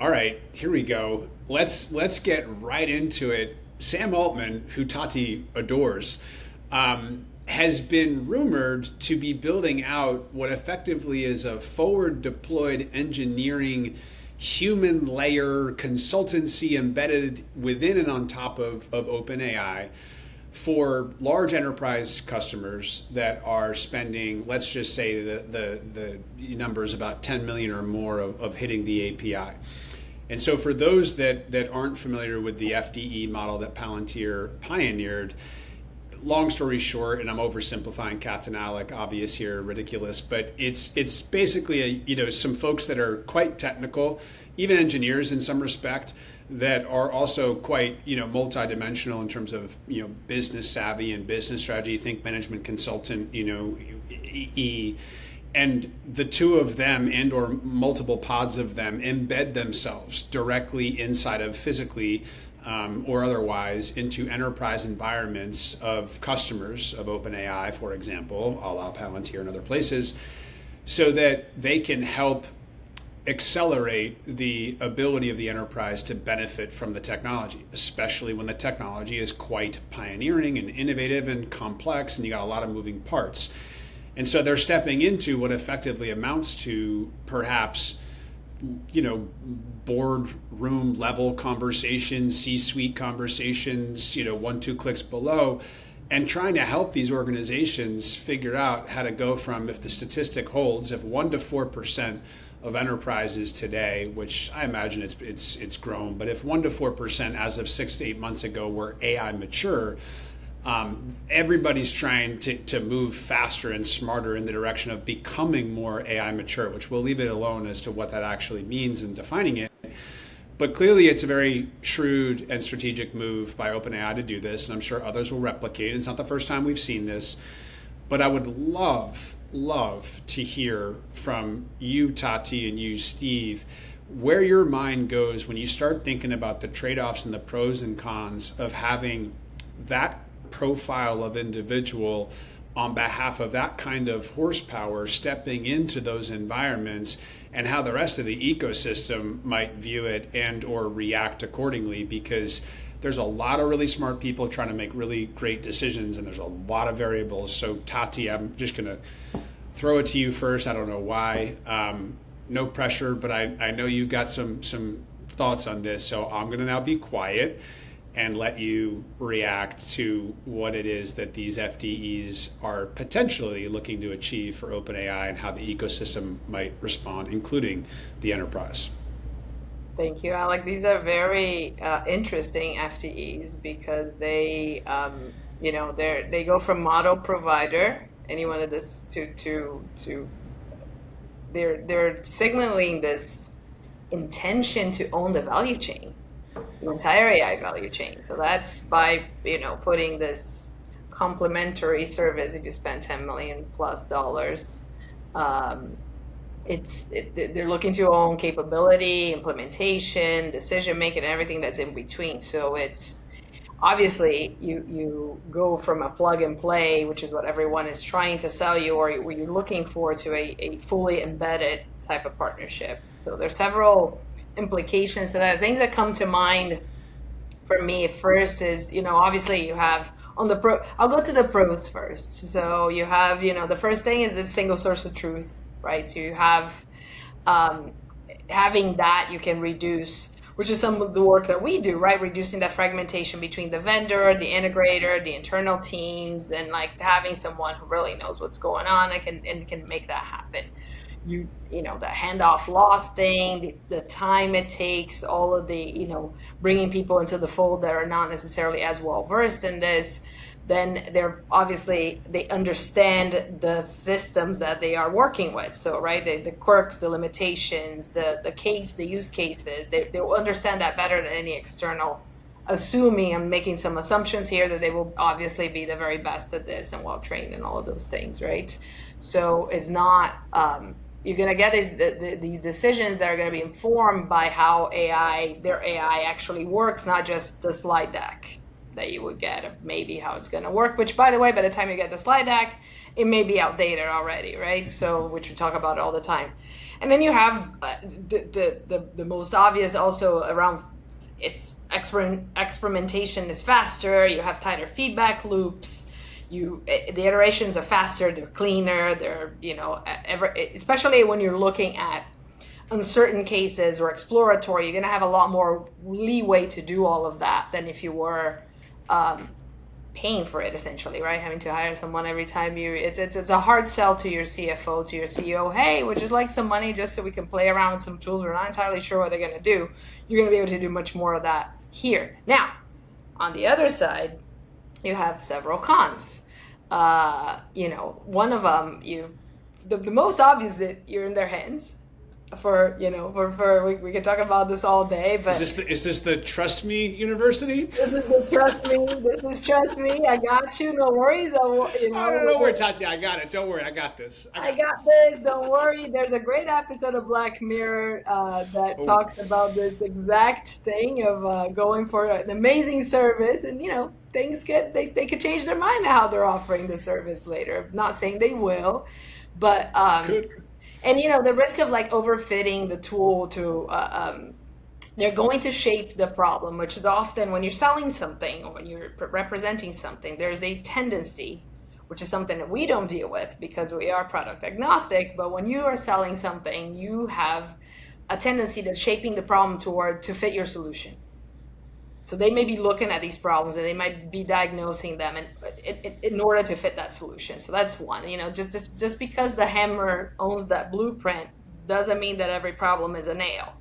All right, here we go. Let's get right into it. Sam Altman, who Tati adores, has been rumored to be building out what effectively is a forward deployed engineering human layer consultancy embedded within and on top of OpenAI for large enterprise customers that are spending, let's just say the number is about 10 million or more of hitting the API. And so for those that aren't familiar with the FDE model that Palantir pioneered, long story short, and I'm oversimplifying Captain Alec, obvious here, ridiculous, but it's basically some folks that are quite technical, even engineers in some respect, that are also quite multidimensional in terms of business savvy and business strategy. Think management consultant, and the two of them and or multiple pods of them embed themselves directly inside of physically or otherwise into enterprise environments of customers of OpenAI, for example, a la Palantir and other places, so that they can help accelerate the ability of the enterprise to benefit from the technology, especially when the technology is quite pioneering and innovative and complex and you got a lot of moving parts. And so they're stepping into what effectively amounts to perhaps boardroom level conversations, C-suite conversations, one, two clicks below, and trying to help these organizations figure out how to go from, if the statistic holds, if 1 to 4% of enterprises today, which I imagine it's grown, but if 1 to 4% as of 6 to 8 months ago were AI mature, everybody's trying to move faster and smarter in the direction of becoming more AI mature, which we'll leave it alone as to what that actually means in defining it. But clearly, it's a very shrewd and strategic move by OpenAI to do this, and I'm sure others will replicate. It's not the first time we've seen this, but I would love to hear from you, Tati, and you, Steve, where your mind goes when you start thinking about the trade-offs and the pros and cons of having that profile of individual on behalf of that kind of horsepower stepping into those environments, and how the rest of the ecosystem might view it and or react accordingly, because there's a lot of really smart people trying to make really great decisions and there's a lot of variables. So Tati, I'm just going to throw it to you first. I don't know why. No pressure, but I know you've got some thoughts on this, so I'm going to now be quiet and let you react to what it is that these FDEs are potentially looking to achieve for OpenAI and how the ecosystem might respond, including the enterprise. Thank you, Alec. These are very interesting FTEs because they go from model provider. Any one of this to they're signaling this intention to own the value chain, the entire AI value chain. So that's by putting this complementary service. If you spend $10 million plus, they're looking to own capability, implementation, decision making, and everything that's in between. So it's obviously you go from a plug and play, which is what everyone is trying to sell you, or what you're looking for, to a fully embedded type of partnership. So there's several implications to that. Things that come to mind for me first is, obviously you have on the pro. I'll go to the pros first. So you have, the first thing is the single source of truth, right? So you have having that, you can reduce, which is some of the work that we do, right? Reducing that fragmentation between the vendor, the integrator, the internal teams, and like having someone who really knows what's going on and can make that happen. The handoff loss thing, the time it takes, all of the, bringing people into the fold that are not necessarily as well versed in this, then they understand the systems that they are working with. So, right, the quirks, the limitations, the use cases, they will understand that better than any external. Assuming I'm making some assumptions here that they will obviously be the very best at this and well trained and all of those things, right? So it's not you're going to get these decisions that are going to be informed by how their AI actually works, not just the slide deck, that you would get of maybe how it's going to work, which, by the way, by the time you get the slide deck, it may be outdated already, right? So, which we talk about all the time. And then you have the most obvious also around it's experimentation is faster, you have tighter feedback loops, the iterations are faster, they're cleaner, they're, especially when you're looking at uncertain cases or exploratory, you're going to have a lot more leeway to do all of that than if you were paying for it, essentially, right? Having to hire someone every time it's a hard sell to your CFO, to your CEO. Hey, would you like some money just so we can play around with some tools? We're not entirely sure what they're going to do. You're going to be able to do much more of that here. Now, on the other side, you have several cons. One of them, the most obvious is you're in their hands. We can talk about this all day, but is this the Trust Me University? This is the Trust Me. This is Trust Me. I got you. No worries. Don't worry, Tati. I got it. Don't worry. I got this. I got this. Don't worry. There's a great episode of Black Mirror that talks about this exact thing of going for an amazing service, and things they could change their mind how they're offering the service later. Not saying they will, but Could. And the risk of overfitting the tool to they're going to shape the problem, which is often when you're selling something or when you're representing something, there's a tendency, which is something that we don't deal with because we are product agnostic, but when you are selling something, you have a tendency to shaping the problem to fit your solution. So they may be looking at these problems and they might be diagnosing them in order to fit that solution. So that's one. Just because the hammer owns that blueprint doesn't mean that every problem is a nail,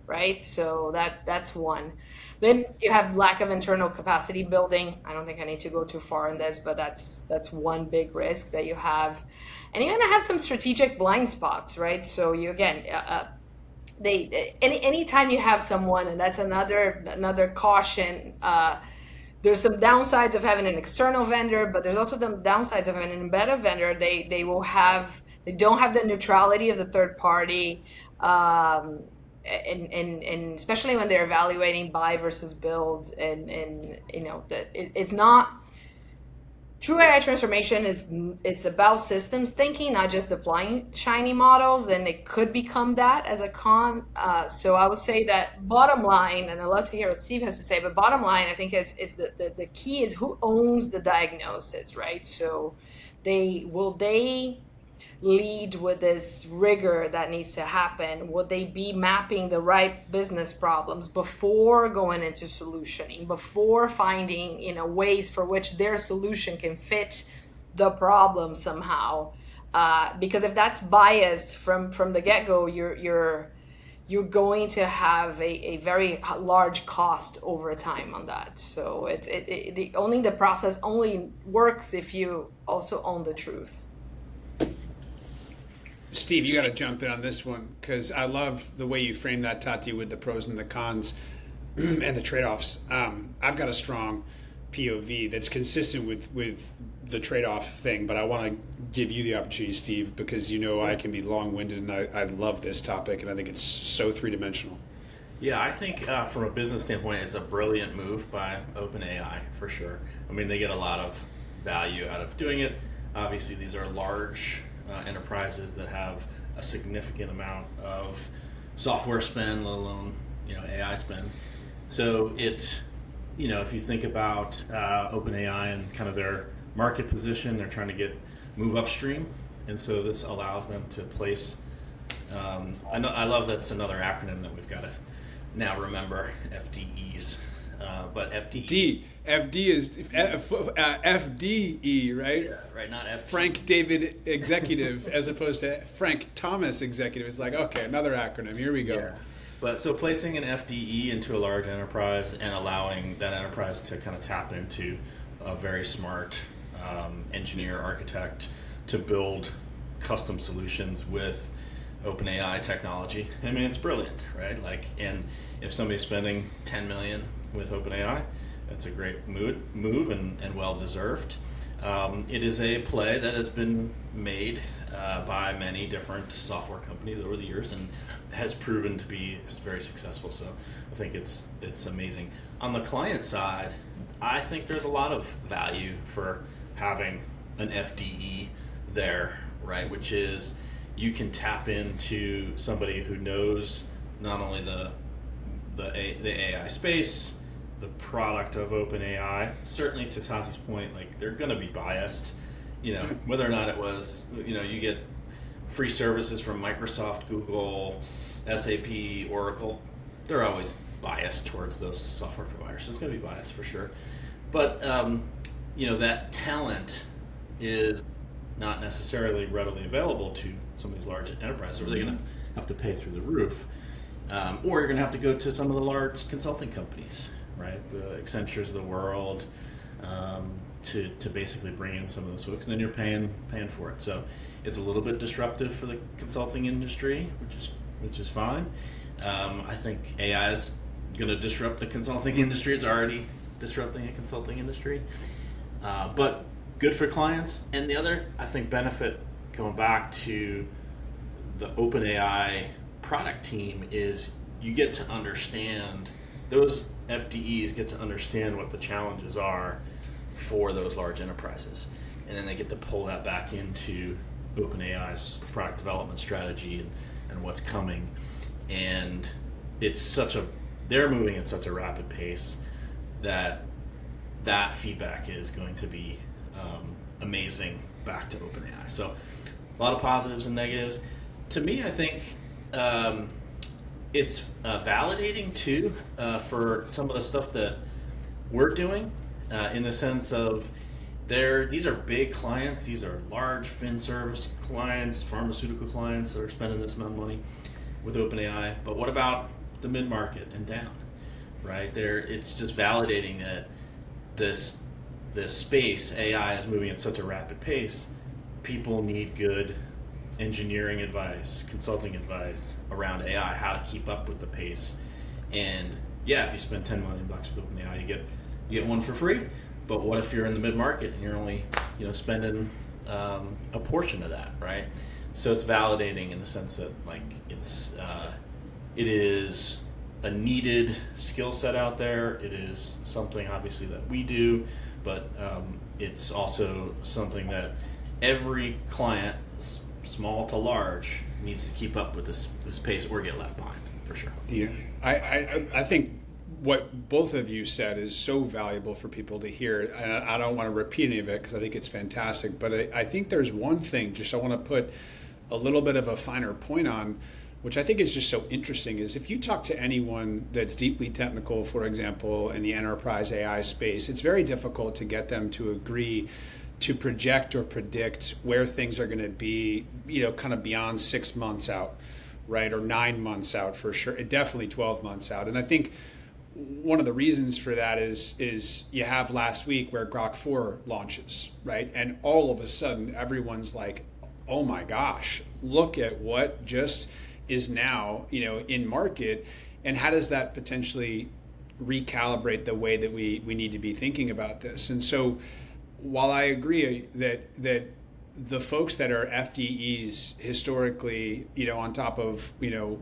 right? So that's one. Then you have lack of internal capacity building. I don't think I need to go too far in this, but that's one big risk that you have. And you're going to have some strategic blind spots, right? So you again. Anytime you have someone, and that's another caution, there's some downsides of having an external vendor, but there's also the downsides of having an embedded vendor. They don't have the neutrality of the third party, and especially when they're evaluating buy versus build, and it's not. True AI transformation it's about systems thinking, not just deploying shiny models, and it could become that as a con. So I would say that bottom line, and I'd love to hear what Steve has to say, but bottom line, I think it's the key is who owns the diagnosis, right? So will they lead with this rigor that needs to happen? Would they be mapping the right business problems before going into solutioning, before finding ways for which their solution can fit the problem somehow? Because if that's biased from the get-go, you're going to have a very large cost over time on that. So the process only works if you also own the truth. Steve, you got to jump in on this one because I love the way you frame that, Tati, with the pros and the cons and the trade-offs. I've got a strong POV that's consistent with the trade-off thing, but I want to give you the opportunity, Steve, because I can be long-winded and I love this topic and I think it's so three-dimensional. Yeah, I think from a business standpoint, it's a brilliant move by OpenAI for sure. I mean, they get a lot of value out of doing it. Obviously, these are large enterprises that have a significant amount of software spend, let alone AI spend. So if you think about OpenAI and kind of their market position, they're trying to move upstream, and so this allows them to place. I love that's another acronym that we've got to now remember, FDEs. But FDE. FD is FDE, right? Yeah, right, not FD. Frank David Executive as opposed to Frank Thomas Executive. It's like, okay, another acronym. Here we go. Yeah. But so placing an FDE into a large enterprise and allowing that enterprise to kind of tap into a very smart engineer, architect to build custom solutions with OpenAI technology. I mean, it's brilliant, right? And if somebody's spending $10 million with OpenAI, that's a great move and well deserved. It is a play that has been made by many different software companies over the years and has proven to be very successful. So I think it's amazing. On the client side, I think there's a lot of value for having an FDE there, right? Which is you can tap into somebody who knows not only the AI space, the product of OpenAI. Certainly, to Tazi's point, like they're going to be biased. Whether or not it was, you get free services from Microsoft, Google, SAP, Oracle. They're always biased towards those software providers, so it's going to be biased for sure. But that talent is not necessarily readily available to some of these large enterprises, or they're going to have to pay through the roof. Or you're going to have to go to some of the large consulting companies, right? The Accentures of the world, to basically bring in some of those folks, and then you're paying for it. So it's a little bit disruptive for the consulting industry, which is fine. I think AI is going to disrupt the consulting industry. It's already disrupting the consulting industry, but good for clients. And the other, I think, benefit going back to the OpenAI product team is you get to understand, those FDEs get to understand what the challenges are for those large enterprises, and then they get to pull that back into OpenAI's product development strategy and what's coming. And they're moving at such a rapid pace that feedback is going to be amazing back to OpenAI. So a lot of positives and negatives. To me, I think it's validating too for some of the stuff that we're doing, in the sense of these are big clients. These are large fin service clients, pharmaceutical clients that are spending this amount of money with OpenAI. But what about the mid-market and down, right? It's just validating that this space, AI, is moving at such a rapid pace. People need good engineering advice, consulting advice around AI, how to keep up with the pace. And yeah, if you spend $10 million with OpenAI, you get one for free. But what if you're in the mid-market and you're only spending a portion of that, right? So it's validating in the sense that it is a needed skill set out there. It is something obviously that we do, but it's also something that every client, small to large, needs to keep up with this pace or get left behind, for sure. Yeah, I think what both of you said is so valuable for people to hear, and I don't want to repeat any of it because I think it's fantastic, but I think there's one thing I want to put a little bit of a finer point on, which I think is just so interesting, is if you talk to anyone that's deeply technical, for example, in the enterprise AI space, it's very difficult to get them to agree to project or predict where things are going to be, kind of beyond 6 months out, right? Or 9 months out for sure. Definitely 12 months out. And I think one of the reasons for that is you have last week where Grok 4 launches, right? And all of a sudden everyone's like, oh my gosh, look at what just is now, in market, and how does that potentially recalibrate the way that we need to be thinking about this? And so while I agree that the folks that are FDEs historically, on top of,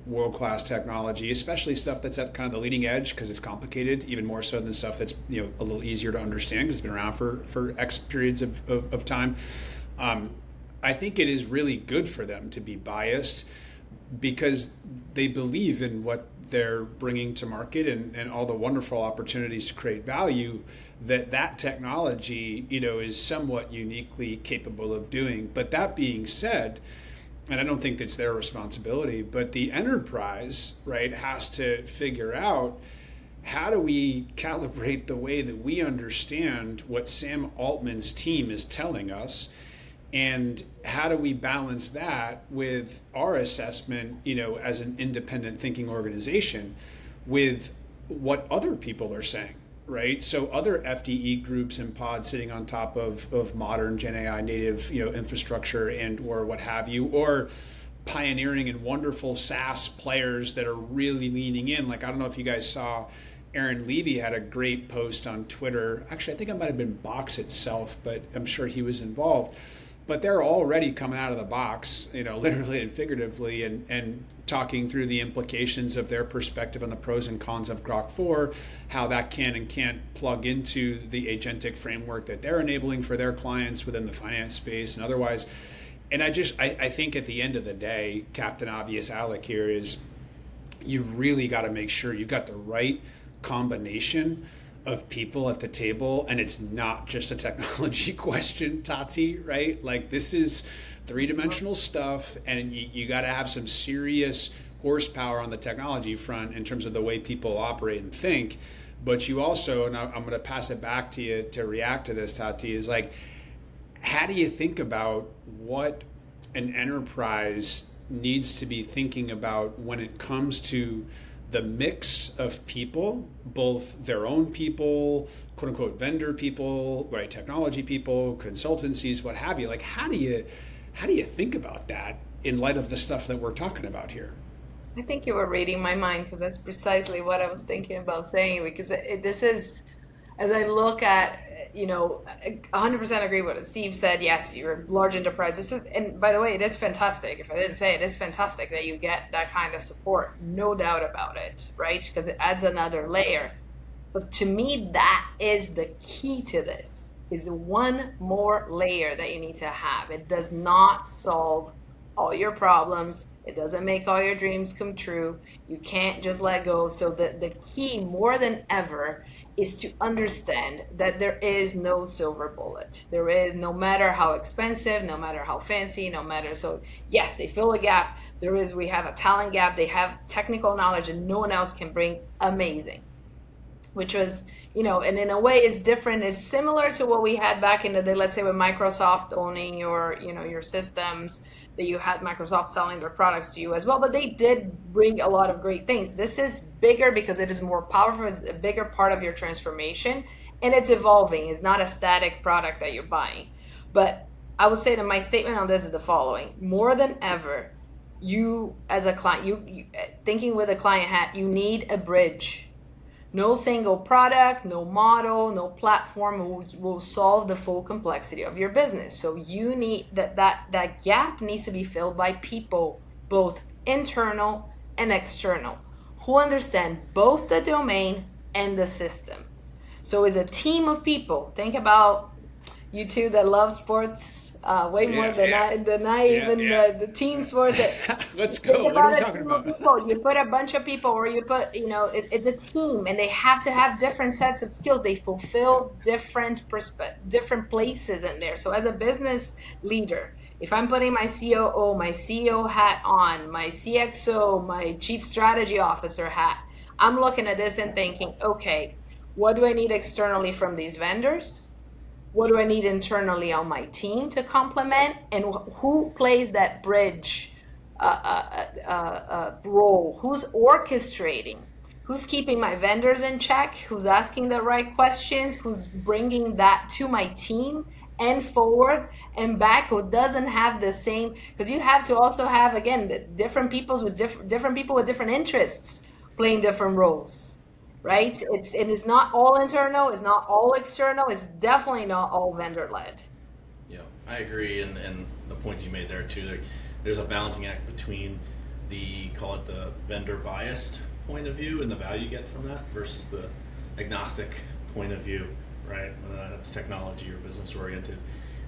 world-class technology, especially stuff that's at kind of the leading edge because it's complicated, even more so than stuff that's, a little easier to understand because it's been around for X periods of time. I think it is really good for them to be biased because they believe in what they're bringing to market and all the wonderful opportunities to create value that technology, is somewhat uniquely capable of doing. But that being said, and I don't think that's their responsibility, but the enterprise, right, has to figure out, how do we calibrate the way that we understand what Sam Altman's team is telling us? And how do we balance that with our assessment, as an independent thinking organization, with what other people are saying, right? So other FDE groups and pods sitting on top of modern Gen AI native, infrastructure and or what have you, or pioneering and wonderful SaaS players that are really leaning in. Like, I don't know if you guys saw Aaron Levy had a great post on Twitter. Actually, I think it might have been Box itself, but I'm sure he was involved. But they're already coming out of the box, literally and figuratively, and talking through the implications of their perspective on the pros and cons of Grok 4, how that can and can't plug into the agentic framework that they're enabling for their clients within the finance space and otherwise. And I think at the end of the day, Captain Obvious Alec here is, you've really got to make sure you've got the right combination of people at the table, and it's not just a technology question, Tati, right? Like, this is three-dimensional stuff, and you got to have some serious horsepower on the technology front in terms of the way people operate and think. But you also, and I'm going to pass it back to you to react to this, Tati, is like, how do you think about what an enterprise needs to be thinking about when it comes to the mix of people, both their own people, quote unquote vendor people, right, technology people, consultancies, what have you? Like, how do you think about that in light of the stuff that we're talking about here? I think you were reading my mind, because that's precisely what I was thinking about saying, because this is, as I look at, 100% agree with what Steve said. Yes, you're a large enterprise. This is, and by the way, it is fantastic. If I didn't say it is fantastic that you get that kind of support. No doubt about it, right? Because it adds another layer. But to me, that is the key to this, is one more layer that you need to have. It does not solve all your problems. It doesn't make all your dreams come true. You can't just let go. So the key, more than ever, is to understand that there is no silver bullet. There is, no matter how expensive, no matter how fancy, so yes, they fill a gap. We have a talent gap. They have technical knowledge and no one else can bring. Amazing. Which was, and in a way is different, is similar to what we had back in the day, let's say with Microsoft owning your systems, that you had Microsoft selling their products to you as well, but they did bring a lot of great things. This is bigger because it is more powerful, it's a bigger part of your transformation, and it's evolving. It's not a static product that you're buying. But I would say that my statement on this is the following: more than ever, you as a client, you thinking with a client hat, you need a bridge. No single product, no model, no platform will solve the full complexity of your business. So you need that gap needs to be filled by people, both internal and external, who understand both the domain and the system. So it's a team of people. Think about you two that love sports way more than I even the team sport. Let's go. What are we talking about? People. You put a bunch of people, or you put, it's a team, and they have to have different sets of skills. They fulfill different places in there. So as a business leader, if I'm putting my COO, my CEO hat on, my CXO, my Chief Strategy Officer hat, I'm looking at this and thinking, okay, what do I need externally from these vendors? What do I need internally on my team to complement? And who plays that bridge role? Who's orchestrating? Who's keeping my vendors in check? Who's asking the right questions? Who's bringing that to my team and forward and back? Who doesn't have the same? Because you have to also have, again, different people with different interests playing different roles. Right? It is not all internal, it's not all external, it's definitely not all vendor led. Yeah, I agree, and the point you made there too, there's a balancing act between call it the vendor biased point of view and the value you get from that versus the agnostic point of view, right? That's technology or business oriented.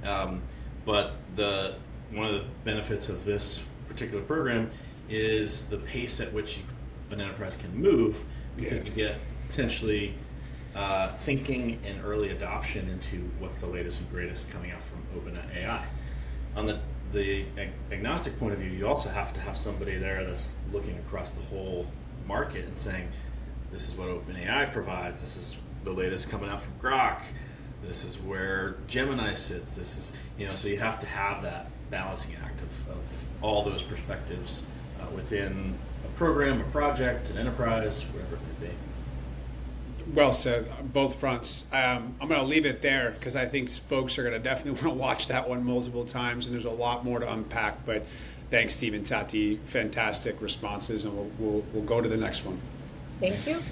But one of the benefits of this particular program is the pace at which an enterprise can move, because you get potentially thinking and early adoption into what's the latest and greatest coming out from OpenAI. On the agnostic point of view, you also have to have somebody there that's looking across the whole market and saying, this is what OpenAI provides, this is the latest coming out from Grok, this is where Gemini sits, this is, so you have to have that balancing act of all those perspectives within a program, a project, an enterprise, wherever it may be. Well said, on both fronts. I'm going to leave it there because I think folks are going to definitely want to watch that one multiple times, and there's a lot more to unpack. But thanks, Steve and Tati. Fantastic responses, and we'll go to the next one. Thank you.